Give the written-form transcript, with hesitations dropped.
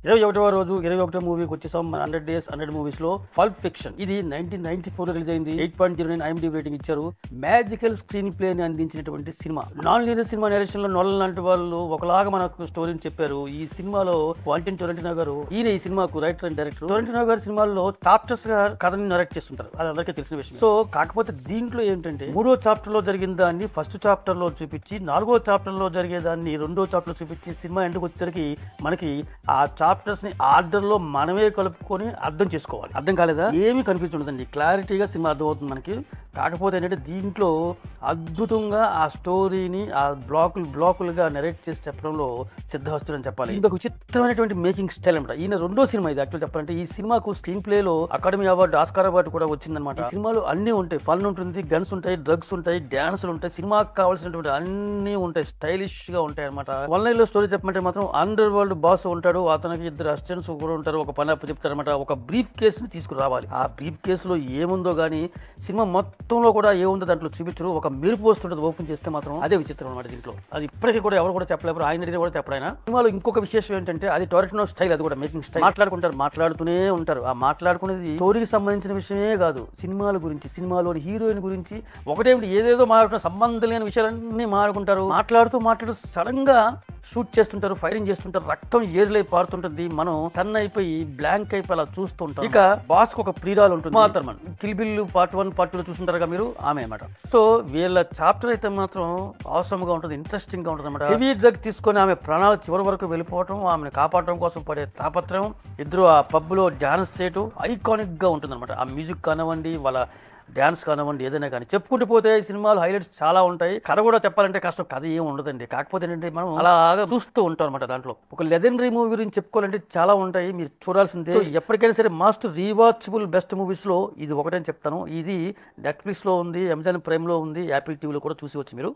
21వ రోజు 21వ మూవీకి వచ్చేసాం. 100 days 100 మూవీస్ లో పల్ప్ ఫిక్షన్. ఇది 1994 లో రిలీజ్ అయింది. 8.09 IMDb రేటింగ్ ఇచ్చారు. మ్యాజికల్ స్క్రీన్ ప్లే ని అందించినటువంటి cinema. Non linear cinema narration లో నోలన్ లాంటి వాళ్ళు ఒకలాగా మనకు స్టోరీని చెప్పారు. ఈ సినిమాలో క్వాంటిన్ టొరంటినో గారు ఈయన ఈ సినిమాకు రైటర్ అండ్ డైరెక్టర్. టొరంటినో గారి సినిమాల్లో చాప్టర్స్ గా కథని నరేట్ చేస్తుంటారు, అది అందరికీ తెలిసిన విషయం. సో కాకపోతే దీంట్లో ఏంటంటే 3వ చాప్టర్ లో జరిగిన దాన్ని ఫస్ట్ చాప్టర్ లో చూపించి 4వ చాప్టర్ లో జరిగేదాన్ని 2వ చాప్టర్ లో చూపించి సినిమా ఎందుకు వచ్చేసరికి మనకి ఆ చాప్టర్స్ ని ఆర్డర్ లో మనమే కలుపుకొని అర్థం చేసుకోవాలి. అర్థం కాలేదా? ఏమీ కన్ఫ్యూజ్ ఉండదండి, క్లారిటీగా సినిమా అర్థమవుతుంది మనకి. కాకపోతే ఏంటంటే దీంట్లో అద్భుతంగా ఆ స్టోరీని ఆ బ్లాకులుగా నెరేట్ చేసి చెప్పడంలో సిద్ధహస్తుడు అని చెప్పాలి. ఇంకొక విచిత్రమైనటువంటి మేకింగ్ స్టైల్ అనమాట. ఈయన 2వ సినిమా ఇది. యాక్చువల్ చెప్పాలంటే ఈ సినిమాకు స్క్రీన్ ప్లే లో అకాడమీ అవార్డు, ఆస్కార్ అవార్డు కూడా వచ్చిందనమాట. ఈ సినిమాలో అన్ని ఉంటాయి, ఫన్ ఉంటుంది, గన్స్ ఉంటాయి, డ్రగ్స్ ఉంటాయి, డాన్సులు ఉంటాయి, సినిమాకి కావాల్సినటువంటి అన్ని ఉంటాయి, స్టైలిష్ గా ఉంటాయి అనమాట. వన్ లైన్ లో స్టోరీ చెప్పమంటే మాత్రం అండర్ వరల్డ్ బాస్ ఉంటాడు, అతనికి 2 అసిస్టెంట్స్ కూడా ఉంటారు. ఒక పని అప్పు చెప్తారనమాట. ఒక బ్రీఫ్ కేసుని తీసుకురావాలి. ఆ బ్రీఫ్ కేసులో ఏముందో గానీ సినిమా మొత్తంలో కూడా ఏముందో దాంట్లో చూపించరు. ఒక మెరుపు వస్తుంటుంది ఓపెన్ చేస్తే మాత్రం. అదే విచిత్రం అనమాట దీంట్లో. అది ఇప్పటికీ కూడా ఎవరు కూడా చెప్పలేరు, ఆయన కూడా చెప్పడైనా. సినిమాలో ఇంకొక విశేషం ఏంటంటే అది టొరంటినో స్టైల్, అది కూడా మేకింగ్ స్టైల్. మాట్లాడుతూనే ఉంటారు. ఆ మాట్లాడుకునేది స్టోరీకి సంబంధించిన విషయమే కాదు, సినిమాల గురించి, సినిమాలోని హీరోయిన్ గురించి, ఒకటేమిటి ఏదేదో మాట్లాడుతున్న సంబంధం లేని విషయాలన్నీ మాట్లాడుతూ సడన్ గా షూట్ చేస్తుంటారు, ఫైరింగ్ చేస్తుంటారు, రక్తం ఏర్లై పారుతుంటుంది. మనం టన్ అయిపోయి బ్లాంక్ అయిపోయి అలా చూస్తుంటాం. ఇక బాస్ కు ఒక ప్రియురాలు ఉంటుంది, మాతర్మన్. కిల్ బిల్ పార్ట్ 1 పార్ట్ 2 లో చూస్తుంటారు కదా మీరు, ఆమె అన్నమాట. సో వీళ్ళ చాప్టర్ అయితే మాత్రం అవసరంగా ఉంటుంది, ఇంట్రెస్టింగ్ గా ఉంటుంది అనమాట. హెవీ డ్రగ్ తీసుకొని ఆమె ప్రాణాలు చివరి వరకు వెళ్ళిపోవటం, ఆమెను కాపాడటం కోసం పడే తాపత్రయం, ఇద్దరు ఆ పబ్ లో డాన్స్ చేయటం ఐకానిక్ గా ఉంటుంది అనమాట. ఆ మ్యూజిక్ కానివ్వండి, వాళ్ళ డాన్స్ కానివ్వండి, ఏదైనా కానీ చెప్పుకుంటూ పోతే సినిమాలు హైలైట్స్ చాలా ఉంటాయి. కథ కూడా చెప్పాలంటే కష్టం, కథ ఏమి ఉండదండి. కాకపోతే ఏంటంటే మనం అలాగా చూస్తూ ఉంటాం అనమాట. దాంట్లో ఒక లెజెండరీ మూవీ గురించి చెప్పుకోవాలంటే చాలా ఉంటాయి, మీరు చూడాల్సిందే. ఎప్పటికైనా సరే మస్ట్ రీవాచబుల్ బెస్ట్ మూవీస్ లో ఇది ఒకటని చెప్తాను. ఇది నెట్ఫ్లిక్స్ లో ఉంది, అమెజాన్ ప్రైమ్ లో ఉంది, యాపిల్ టీవీలో కూడా చూసి వచ్చి మీరు